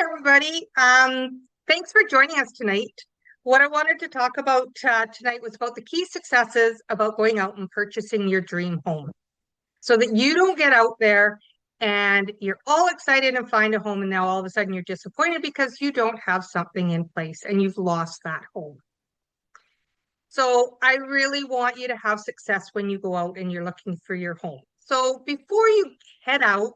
Everybody. Thanks for joining us tonight. What I wanted to talk about tonight was about the key successes about going out and purchasing your dream home so that you don't get out there and you're all excited and find a home, and now all of a sudden you're disappointed because you don't have something in place and you've lost that home. So I really want you to have success when you go out and you're looking for your home. So before you head out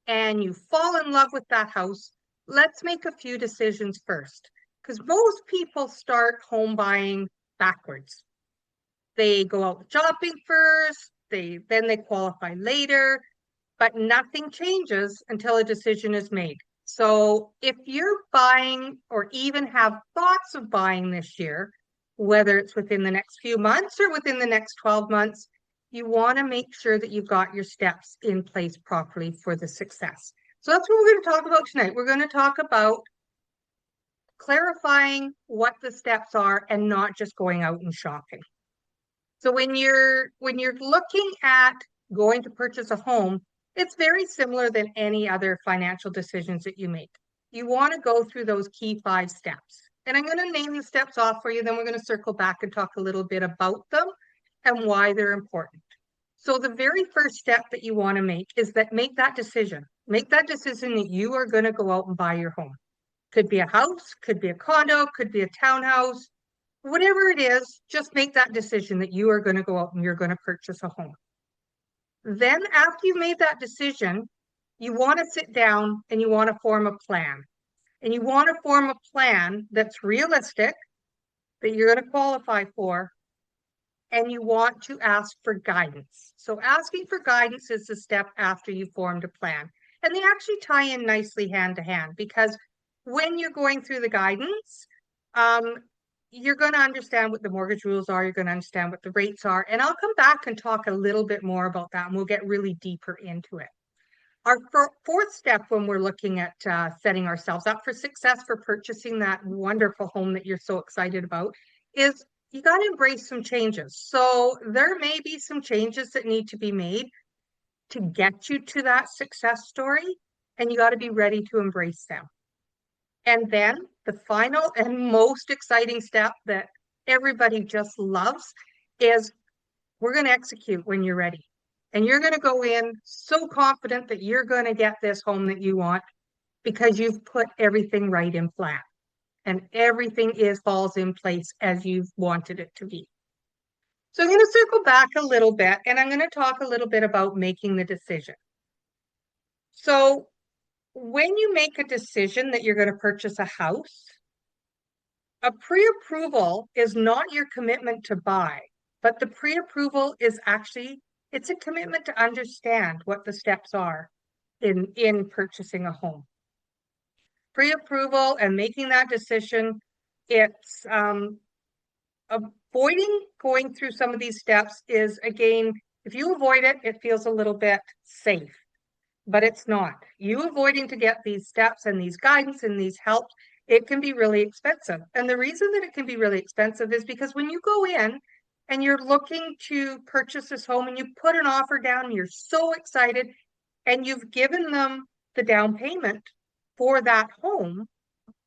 and you fall in love with that house, let's make a few decisions first, because most people start home buying backwards. They go out shopping first, then they qualify later, but nothing changes until a decision is made. So if you're buying or even have thoughts of buying this year, whether it's within the next few months or within the next 12 months, you want to make sure that you've got your steps in place properly for the success. So that's what we're going to talk about tonight. We're going to talk about clarifying what the steps are and not just going out and shopping. So when you're looking at going to purchase a home, it's very similar than any other financial decisions that you make. You want to go through those key 5 steps. And I'm going to name the steps off for you, then we're going to circle back and talk a little bit about them and why they're important. So the very first step that you want to make is that make that decision. Make that decision that you are going to go out and buy your home. Could be a house, could be a condo, could be a townhouse, whatever it is, just make that decision that you are going to go out and you're going to purchase a home. Then after you've made that decision, you want to sit down and you want to form a plan. And you want to form a plan that's realistic, that you're going to qualify for, and you want to ask for guidance. So asking for guidance is the step after you formed a plan. And they actually tie in nicely hand to hand, because when you're going through the guidance, you're going to understand what the mortgage rules are. You're going to understand what the rates are. And I'll come back and talk a little bit more about that, and we'll get really deeper into it. Our fourth step when we're looking at setting ourselves up for success for purchasing that wonderful home that you're so excited about is you got to embrace some changes. So there may be some changes that need to be made to get you to that success story, and you got to be ready to embrace them. And then the final and most exciting step that everybody just loves is we're going to execute when you're ready. And you're going to go in so confident that you're going to get this home that you want because you've put everything right in plan. And everything falls in place as you've wanted it to be. So I'm going to circle back a little bit, and I'm going to talk a little bit about making the decision. So when you make a decision that you're going to purchase a house, a pre-approval is not your commitment to buy, but the pre-approval is actually, it's a commitment to understand what the steps are in purchasing a home. Pre-approval and making that decision, it's avoiding going through some of these steps is, again, if you avoid it, it feels a little bit safe, but it's not. You avoiding to get these steps and these guidance and these help, it can be really expensive. And the reason that it can be really expensive is because when you go in and you're looking to purchase this home and you put an offer down and you're so excited and you've given them the down payment for that home,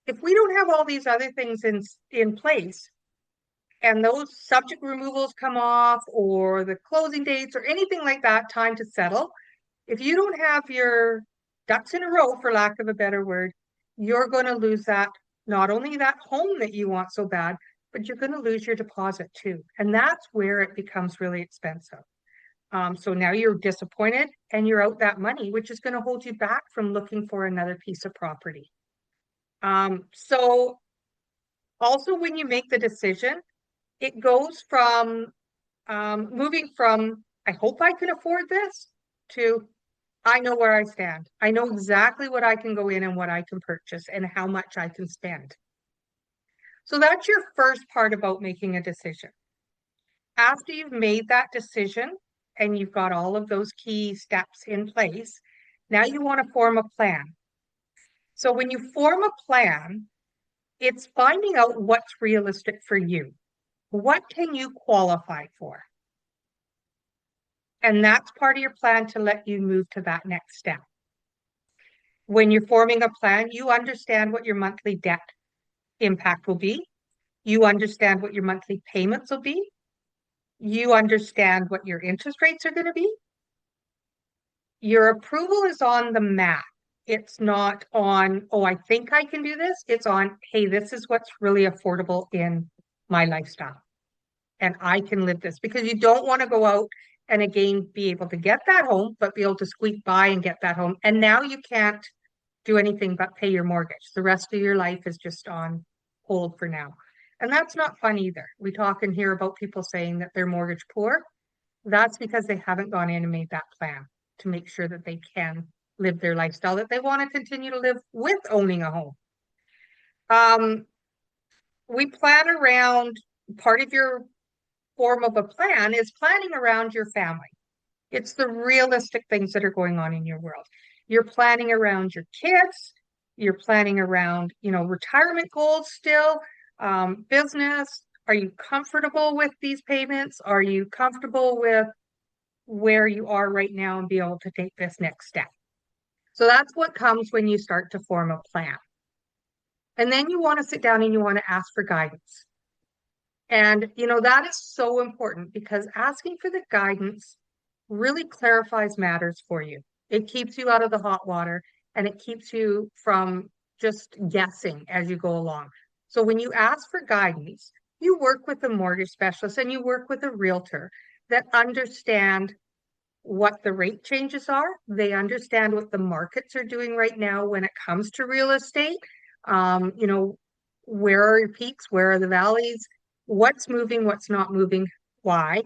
if we don't have all these other things in place and those subject removals come off or the closing dates or anything like that, time to settle, if you don't have your ducks in a row, for lack of a better word, you're going to lose that, not only that home that you want so bad, but you're going to lose your deposit too. And that's where it becomes really expensive. So now you're disappointed and you're out that money, which is going to hold you back from looking for another piece of property. So also when you make the decision, it goes from moving from, I hope I can afford this, to I know where I stand. I know exactly what I can go in and what I can purchase and how much I can spend. So that's your first part about making a decision. After you've made that decision and you've got all of those key steps in place, now you want to form a plan. So when you form a plan, it's finding out what's realistic for you. What can you qualify for? And that's part of your plan to let you move to that next step. When you're forming a plan, you understand what your monthly debt impact will be. You understand what your monthly payments will be. You understand what your interest rates are going to be. Your approval is on the map. It's not on, oh, I think I can do this. It's on, hey, this is what's really affordable in my lifestyle. And I can live this, because you don't want to go out and again be able to get that home, but be able to squeak by and get that home. And now you can't do anything but pay your mortgage. The rest of your life is just on hold for now. And that's not fun either. We talk and hear about people saying that they're mortgage poor. That's because they haven't gone in and made that plan to make sure that they can live their lifestyle that they want to continue to live with owning a home. We plan around, part of your form of a plan is planning around your family. It's the realistic things that are going on in your world. You're planning around your kids. You're planning around, retirement goals still, business. Are you comfortable with these payments? Are you comfortable with where you are right now and be able to take this next step? So that's what comes when you start to form a plan. And then you want to sit down and you want to ask for guidance. And, that is so important, because asking for the guidance really clarifies matters for you. It keeps you out of the hot water, and it keeps you from just guessing as you go along. So when you ask for guidance, you work with a mortgage specialist and you work with a realtor that understand what the rate changes are. They understand what the markets are doing right now when it comes to real estate. Where are your peaks? Where are the valleys? What's moving? What's not moving? Why?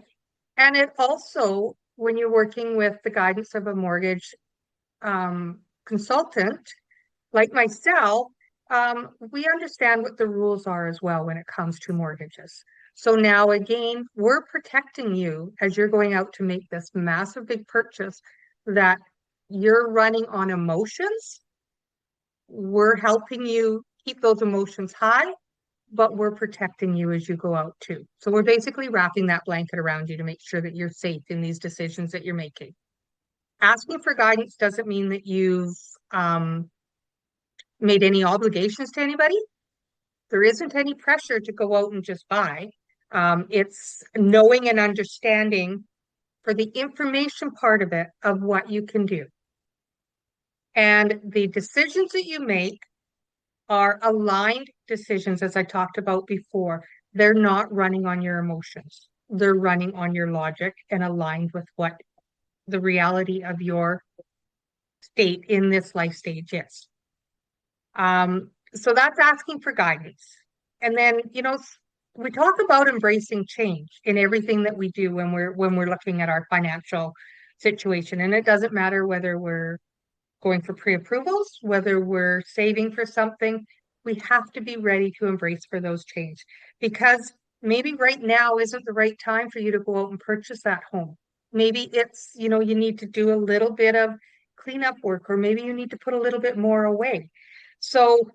And it also, when you're working with the guidance of a mortgage consultant like myself, we understand what the rules are as well when it comes to mortgages. So now again, we're protecting you as you're going out to make this massive big purchase that you're running on emotions. We're helping you keep those emotions high, but we're protecting you as you go out too. So we're basically wrapping that blanket around you to make sure that you're safe in these decisions that you're making. Asking for guidance doesn't mean that you've made any obligations to anybody. There isn't any pressure to go out and just buy. It's knowing and understanding for the information part of it of what you can do. And the decisions that you make are aligned decisions, as I talked about before. They're not running on your emotions. They're running on your logic and aligned with what the reality of your state in this life stage is. So that's asking for guidance. And then, we talk about embracing change in everything that we do when we're looking at our financial situation. And it doesn't matter whether we're going for pre-approvals, whether we're saving for something, we have to be ready to embrace for those change, because maybe right now isn't the right time for you to go out and purchase that home. Maybe it's, you need to do a little bit of cleanup work, or maybe you need to put a little bit more away. So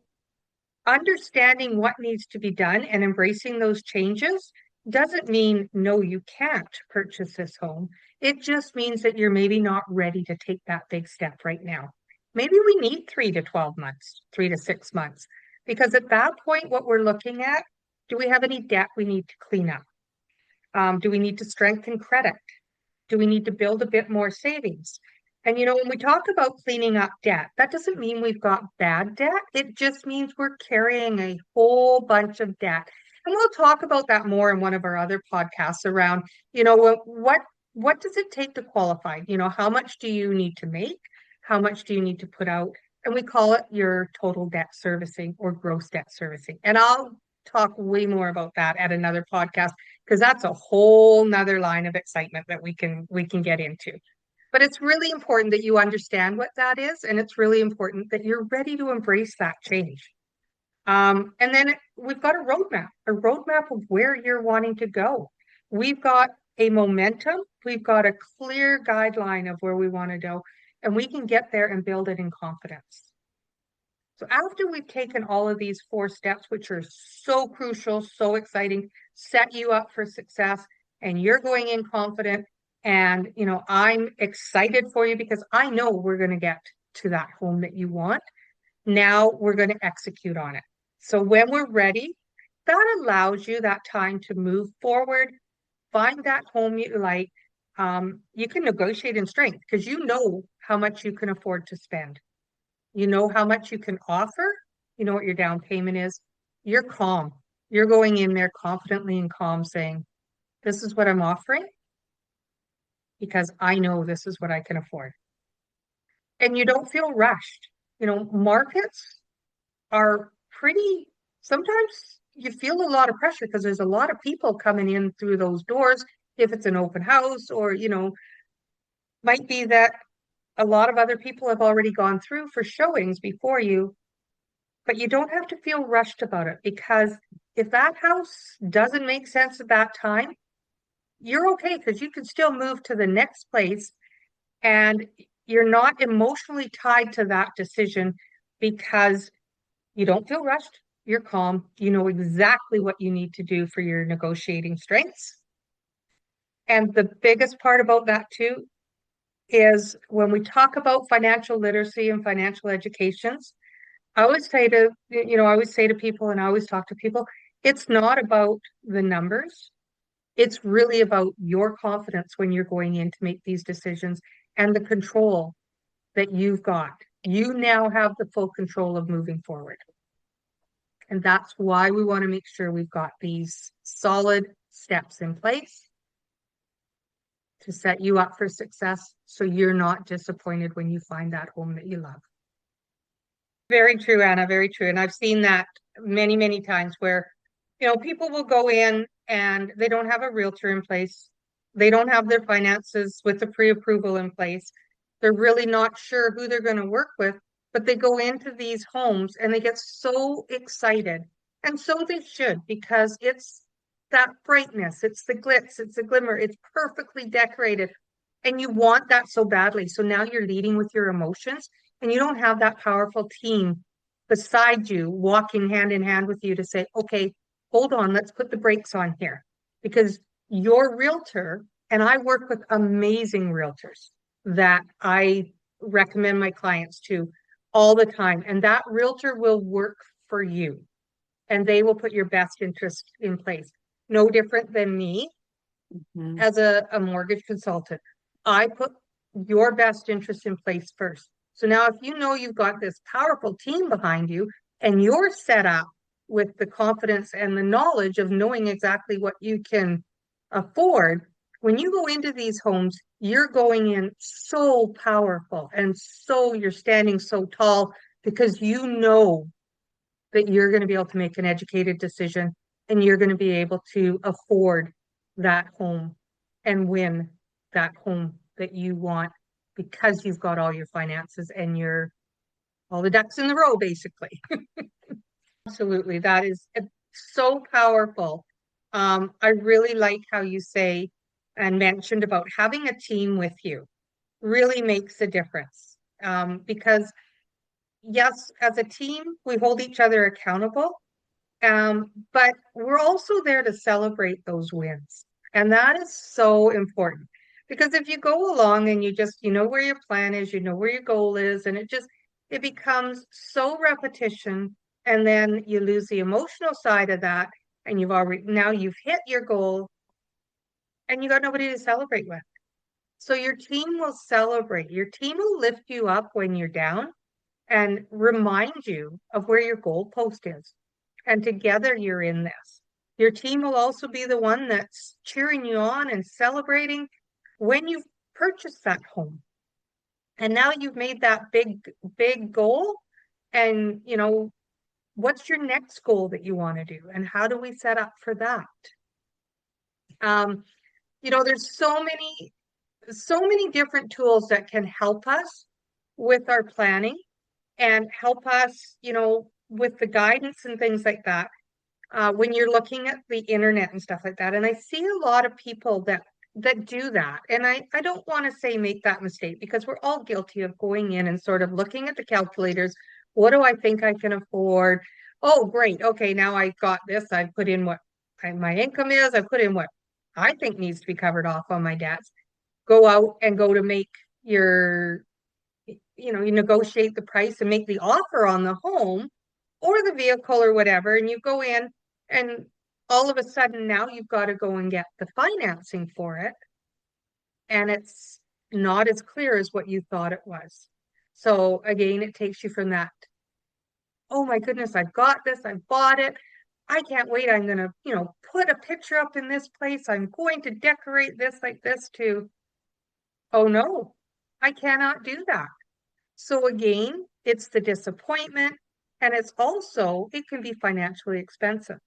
understanding what needs to be done and embracing those changes doesn't mean, no, you can't purchase this home. It just means that you're maybe not ready to take that big step right now. Maybe we need 3 to 12 months, 3 to 6 months, because at that point, what we're looking at, do we have any debt we need to clean up? Do we need to strengthen credit? Do we need to build a bit more savings? And when we talk about cleaning up debt, that doesn't mean we've got bad debt. It just means we're carrying a whole bunch of debt. And we'll talk about that more in one of our other podcasts around, what does it take to qualify? How much do you need to make? How much do you need to put out? And we call it your total debt servicing or gross debt servicing. And I'll talk way more about that at another podcast, because that's a whole nother line of excitement that we can get into. But it's really important that you understand what that is, and it's really important that you're ready to embrace that change. And then we've got a roadmap of where you're wanting to go. We've got a momentum, we've got a clear guideline of where we want to go, and we can get there and build it in confidence. So after we've taken all of these 4 steps, which are so crucial, so exciting, set you up for success, and you're going in confident, and I'm excited for you because I know we're going to get to that home that you want. Now we're going to execute on it. So when we're ready, that allows you that time to move forward, find that home you like. You can negotiate in strength because you know how much you can afford to spend. You know how much you can offer. You know what your down payment is. You're calm. You're going in there confidently and calm saying, this is what I'm offering because I know this is what I can afford. And you don't feel rushed. Markets are pretty, sometimes you feel a lot of pressure because there's a lot of people coming in through those doors. If it's an open house or, might be that a lot of other people have already gone through for showings before you, but you don't have to feel rushed about it because if that house doesn't make sense at that time, you're okay because you can still move to the next place and you're not emotionally tied to that decision because you don't feel rushed. You're calm. You know exactly what you need to do for your negotiating strengths. And the biggest part about that too is when we talk about financial literacy and financial educations, I always say to people and I always talk to people, it's not about the numbers. It's really about your confidence when you're going in to make these decisions and the control that you've got. You now have the full control of moving forward. And that's why we want to make sure we've got these solid steps in place to set you up for success so you're not disappointed when you find that home that you love. Very true, Anna, very true. And I've seen that many, many times where, people will go in and they don't have a realtor in place. They don't have their finances with the pre-approval in place. They're really not sure who they're going to work with, but they go into these homes and they get so excited. And so they should, because it's that brightness, it's the glitz, it's the glimmer, it's perfectly decorated. And you want that so badly. So now you're leading with your emotions and you don't have that powerful team beside you walking hand in hand with you to say, okay, hold on, let's put the brakes on here. Because your realtor, and I work with amazing realtors that I recommend my clients to all the time. And that realtor will work for you and they will put your best interest in place. No different than me as a mortgage consultant. I put your best interest in place first. So now if you know you've got this powerful team behind you and you're set up with the confidence and the knowledge of knowing exactly what you can afford, when you go into these homes, you're going in so powerful and so you're standing so tall because you know that you're going to be able to make an educated decision and you're going to be able to afford that home and win that home that you want because you've got all your finances and all the ducks in the row, basically. Absolutely. That is so powerful. I really like how you say and mentioned about having a team with you really makes a difference. Because yes, as a team, we hold each other accountable. But we're also there to celebrate those wins. And that is so important. Because if you go along and you know where your plan is, you know where your goal is, and it becomes so repetition, and then you lose the emotional side of that, and now you've hit your goal, and you got nobody to celebrate with. So your team will celebrate. Your team will lift you up when you're down and remind you of where your goalpost is. And together you're in this. Your team will also be the one that's cheering you on and celebrating when you've purchased that home. And now you've made that big, big goal. And, what's your next goal that you want to do? And how do we set up for that? There's so many different tools that can help us with our planning and help us, with the guidance and things like that. When you're looking at the internet and stuff like that. And I see a lot of people that do that. And I don't want to say make that mistake because we're all guilty of going in and sort of looking at the calculators. What do I think I can afford? Oh, great. Okay, now I got this. I've put in what my income is. I put in what I think needs to be covered off on my debts. Go out and go to make your you negotiate the price and make the offer on the home or the vehicle or whatever, and you go in and all of a sudden now you've got to go and get the financing for it, and it's not as clear as what you thought it was. So again, it takes you from that, oh my goodness, I've got this, I bought it. I can't wait. I'm going to, put a picture up in this place. I'm going to decorate this like this to, oh no, I cannot do that. So again, it's the disappointment, and it's also, it can be financially expensive.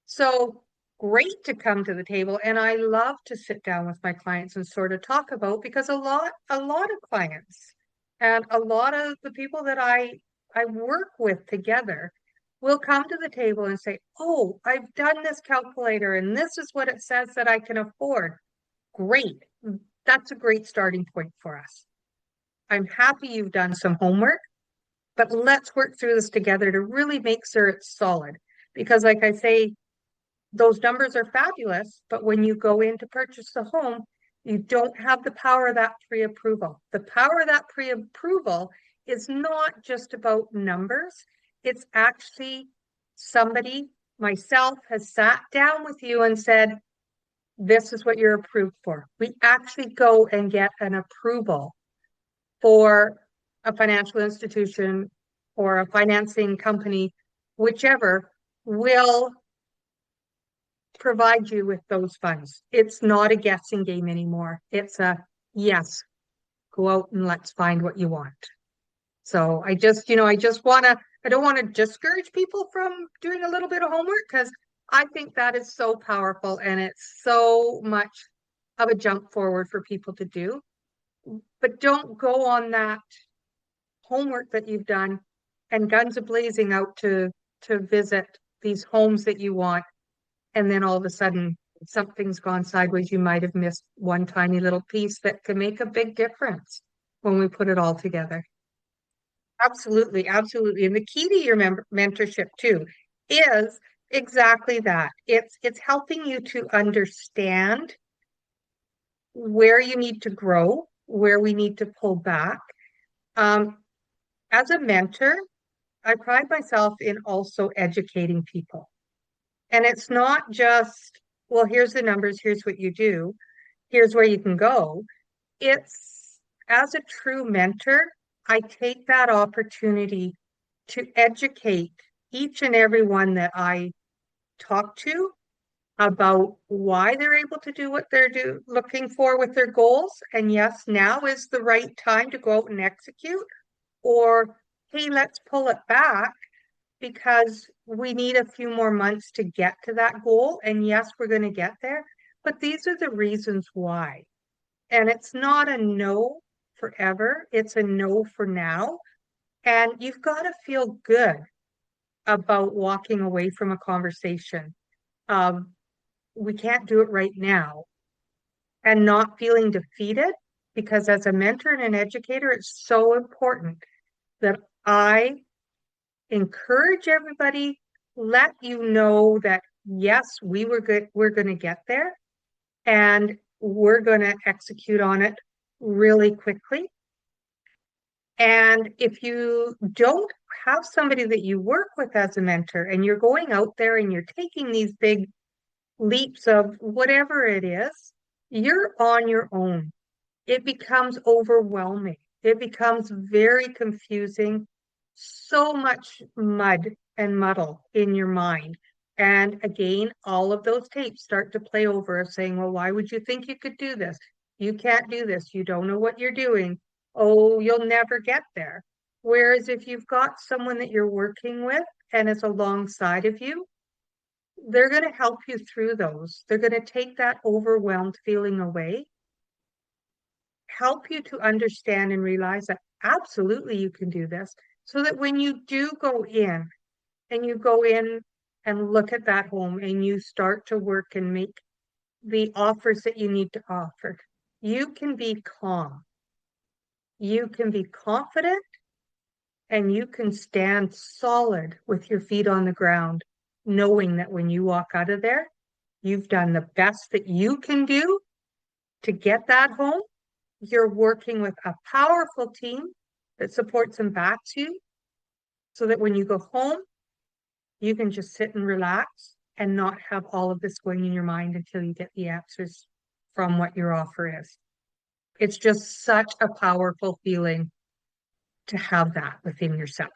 So great to come to the table. And I love to sit down with my clients and sort of talk about, because a lot of clients and a lot of the people that I work with together will come to the table and say, oh, I've done this calculator and this is what it says that I can afford. Great. That's a great starting point for us. I'm happy you've done some homework, but let's work through this together to really make sure it's solid. Because like I say, those numbers are fabulous, but when you go in to purchase the home, you don't have the power of that pre-approval. The power of that pre-approval is not just about numbers. It's actually somebody, myself, has sat down with you and said, this is what you're approved for. We actually go and get an approval for a financial institution or a financing company, whichever, will provide you with those funds. It's not a guessing game anymore. It's a yes, go out and let's find what you want. So I just I don't want to discourage people from doing a little bit of homework, because I think that is so powerful and it's so much of a jump forward for people to do. But don't go on that homework that you've done and guns a blazing out to visit these homes that you want, and then all of a sudden something's gone sideways. You might have missed one tiny little piece that can make a big difference when we put it all together. Absolutely, absolutely. And the key to your mentorship too is exactly that. It's helping you to understand where you need to grow, where we need to pull back. Um, as a mentor, I pride myself in also educating people. And it's not just, well, here's the numbers, here's what you do, here's where you can go. It's, as a true mentor, I take that opportunity to educate each and every one that I talk to about why they're able to do what they're looking for with their goals. And yes, now is the right time to go out and execute, or hey, let's pull it back because we need a few more months to get to that goal. And yes, we're going to get there, but these are the reasons why. And it's not a no forever, it's a no for now. And you've got to feel good about walking away from a conversation. We can't do it right now, and not feeling defeated, because as a mentor and an educator, it's so important that I encourage everybody, let you know that yes, we're going to get there, and we're going to execute on it really quickly. And if you don't have somebody that you work with as a mentor, and you're going out there and you're taking these big leaps of whatever it is, you're on your own. It becomes overwhelming. It becomes very confusing, so much mud and muddle in your mind. And again, all of those tapes start to play over of saying, well, why would you think you could do this? You can't do this. You don't know what you're doing. Oh, you'll never get there. Whereas if you've got someone that you're working with and is alongside of you, they're going to help you through those. They're going to take that overwhelmed feeling away, help you to understand and realize that absolutely you can do this, so that when you do go in and you go in and look at that home and you start to work and make the offers that you need to offer, you can be calm, you can be confident, and you can stand solid with your feet on the ground, knowing that when you walk out of there, you've done the best that you can do to get that home. You're working with a powerful team, that supports and backs you, so that when you go home, you can just sit and relax and not have all of this going in your mind until you get the answers from what your offer is. It's just such a powerful feeling to have that within yourself.